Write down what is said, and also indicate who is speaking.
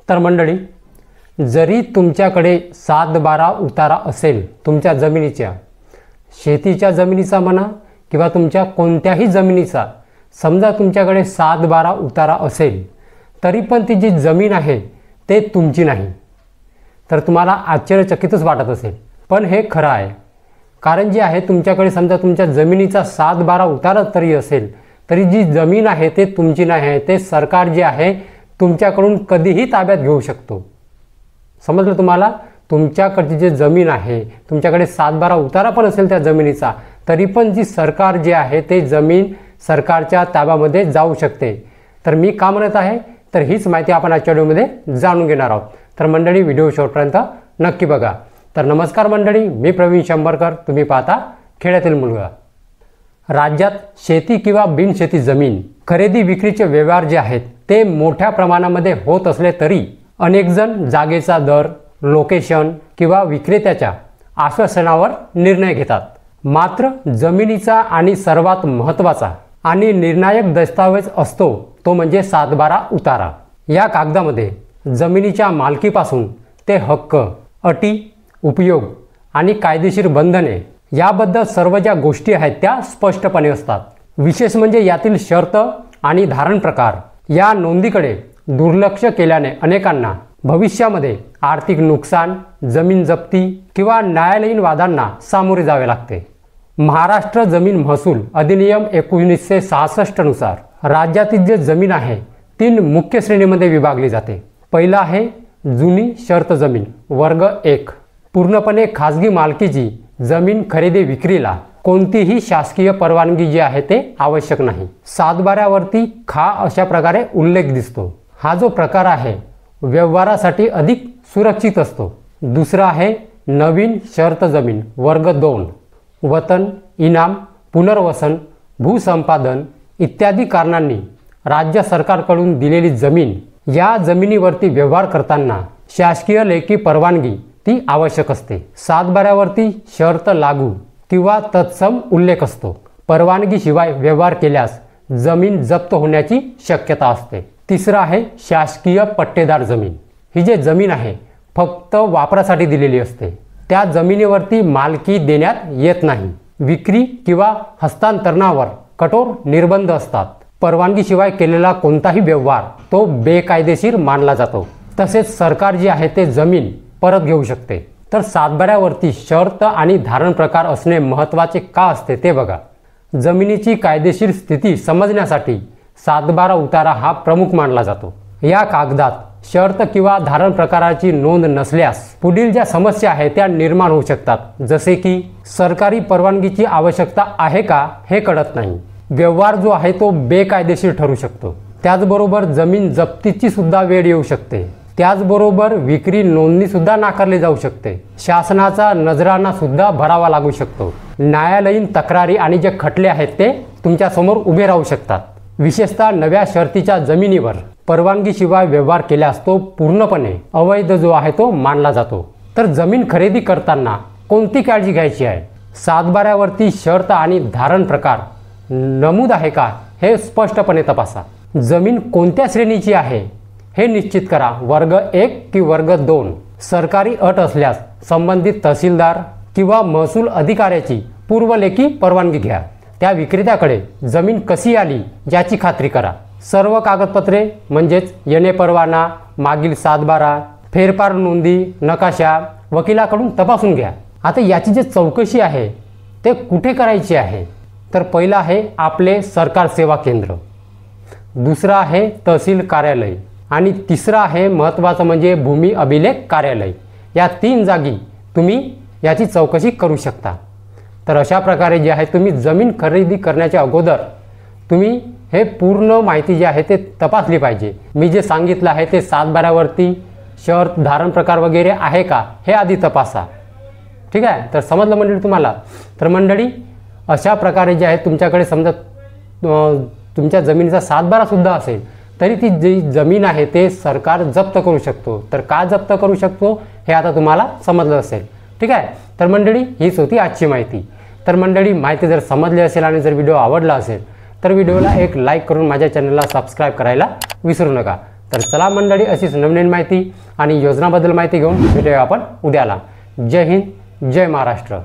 Speaker 1: तर मंडळी, जरी तुमच्याकडे 7/12 उतारा असेल तुमच्या जमिनीच्या, शेतीच्या जमिनीचा म्हणा किंवा तुमच्या कोणत्याही जमिनीचा, समजा तुमच्याकडे 7/12 उतारा असेल तरी पण ती जी जमीन आहे ते तुमची नाही, तर तुम्हाला आश्चर्यचकितच वाटत असेल, पण हे खरं आहे. कारण जे आहे तुमच्याकडे समजा तुमच्या जमिनीचा 7/12 उतारा तरी असेल तरी जी जमीन आहे ते तुमची नाही आहे, ते सरकार जे आहे तुमच्याकडून कधीही ताब्यात घेऊ शकतो. समजलं तुम्हाला? तुमच्याकडची जी जमीन आहे, तुमच्याकडे 7/12 उतारा पण असेल त्या जमिनीचा, तरी पण जी सरकार जे आहे ते जमीन सरकारच्या ताब्यामध्ये जाऊ शकते. तर मी का म्हणत आहे, तर हीच माहिती आपण आजच्या व्हिडिओमध्ये जाणून घेणार आहोत. तर मंडळी, व्हिडिओ शेवटपर्यंत नक्की बघा. तर नमस्कार मंडळी, मी प्रवीण शंभरकर, तुम्ही पाहता खेड्यातील मुलगा. राज्यात शेती किंवा बिनशेती जमीन खरेदी विक्रीचे व्यवहार जे आहेत ते मोठ्या प्रमाणामध्ये होत असले तरी अनेक जण जागेचा दर, लोकेशन किंवा विक्रेत्याच्या आश्वासनावर निर्णय घेतात. मात्र जमिनीचा आणि सर्वात महत्त्वाचा आणि निर्णायक दस्तावेज असतो तो म्हणजे 7/12 उतारा. या कागदामध्ये जमिनीच्या मालकीपासून ते हक्क, अटी, उपयोग आणि कायदेशीर बंधने याबद्दल सर्व ज्या गोष्टी आहेत त्या स्पष्टपणे असतात. विशेष म्हणजे यातील शर्त आणि धारण प्रकार या नोंदीकडे दुर्लक्ष केल्याने अनेकांना भविष्यामध्ये आर्थिक नुकसान, जमीन जप्ती किंवा न्यायालयीन वादांना सामोरे जावे लागते. महाराष्ट्र जमीन महसूल अधिनियम 1966 नुसार राज्यातील जे जमीन आहे 3 मुख्य श्रेणीमध्ये विभागली जाते. पहिला आहे जुनी शर्त जमीन वर्ग 1. पूर्णपणे खाजगी मालकीची जमीन खरेदी विक्रीला कोणतीही शासकीय परवानगी जी आहे ते आवश्यक नाही. 7/12 वरती खा अशा प्रकारे उल्लेख दिसतो. हा जो प्रकार आहे व्यवहारासाठी अधिक सुरक्षित असतो. दुसरा आहे नवीन शर्त जमीन वर्ग 2. वतन, इनाम, पुनर्वसन, भूसंपादन इत्यादी कारणांनी राज्य सरकारकडून दिलेली जमीन, या जमिनीवरती व्यवहार करताना शासकीय लेखी परवानगी ती आवश्यक असते. 7/12 वरती शर्त लागू किंवा तत्सम उल्लेख असतो. परवानगीशिवाय व्यवहार केल्यास जमीन जप्त होण्याची शक्यता असते. तिसरं आहे शासकीय पट्टेदार जमीन. ही जी जमीन आहे फक्त वापरासाठी दिलेली असते. त्या जमिनीवरती मालकी देण्यात येत नाही. विक्री किंवा हस्तांतरणावर कठोर निर्बंध असतात. परवानगीशिवाय केलेला कोणताही व्यवहार तो बेकायदेशीर मानला जातो. तसेच सरकार जे आहे ते जमीन परत घेऊ शकते. तर 7/12 वरती शर्त आणि धारण प्रकार असणे महत्त्वाचे का असते ते बघा. जमिनीची कायदेशीर स्थिती समजण्यासाठी 7/12 उतारा हा प्रमुख मानला जातो. या कागदात शर्त किंवा धारण प्रकाराची नोंद नसल्यास पुढील ज्या समस्या आहेत त्या निर्माण होऊ शकतात. जसे की सरकारी परवानगीची आवश्यकता आहे का हे कळत नाही. व्यवहार जो आहे तो बेकायदेशीर ठरू शकतो. त्याचबरोबर जमीन जप्तीची सुद्धा वेळ येऊ शकते. त्याचबरोबर विक्री नोंदणी सुद्धा नाकारली जाऊ शकते. शासनाचा नजराना सुद्धा भरावा लागू शकतो. न्यायालयीन तक्रारी आणि जे खटले आहेत ते तुमच्या समोर उभे राहू शकतात. विशेषतः नव्या शर्तीच्या जमिनीवर परवानगीशिवाय व्यवहार केल्यास तो पूर्णपणे अवैध जो आहे तो मानला जातो. तर जमीन खरेदी करताना कोणती काळजी घ्यायची आहे? 7/12 वरती शर्त आणि धारण प्रकार नमूद आहे का हे स्पष्टपणे तपासा. जमीन कोणत्या श्रेणीची आहे हे निश्चित करा. वर्ग 1 की वर्ग 2. सरकारी अट असल्यास संबंधित तहसीलदार किंवा महसूल अधिकाऱ्याची पूर्वलेखी परवानगी घ्या. त्या विक्रेत्याकडे जमीन कशी आली याची खात्री करा. सर्व कागदपत्रे म्हणजेच येणे परवाना, मागील 7/12, फेरफार नोंदी, नकाशा वकिलाकडून तपासून घ्या. आता याची जी चौकशी आहे ते कुठे करायची आहे? तर पहिला आहे आपले सरकार सेवा केंद्र, दुसरा आहे तहसील कार्यालय आणि तिसरा आहे महत्त्वाचं म्हणजे भूमी अभिलेख कार्यालय. या 3 जागी तुम्ही याची चौकशी करू शकता. तर अशा प्रकारे जे आहे तुम्ही जमीन खरेदी करण्याच्या अगोदर तुम्ही हे पूर्ण माहिती जी आहे ते तपासली पाहिजे. मी जे सांगितलं आहे ते 7/12 वरती शर्त, धारण प्रकार वगैरे आहे का हे आधी तपासा. ठीक आहे? तर समजलं मंडळी तुम्हाला? तर मंडळी, अशा प्रकारे जे आहे तुमच्याकडे समजा तुमच्या जमिनीचा 7/12 सुद्धा असेल तरी ती जी जमीन आहे ते सरकार जप्त करू शकतो. तर का जप्त करू शकतो हे आता तुम्हाला समजलं असेल. ठीक आहे? तर मंडळी, हीच होती आजची माहिती. तर मंडळी, माहिती जर समजली असेल आणि जर व्हिडिओ आवडला असेल तर व्हिडिओला एक लाईक करून माझ्या चॅनलला सबस्क्राईब करायला विसरू नका. तर चला मंडळी, अशीच नवनवीन माहिती आणि योजनाबद्दल माहिती घेऊन भेटूया आपण उद्याला. जय हिंद, जय महाराष्ट्र.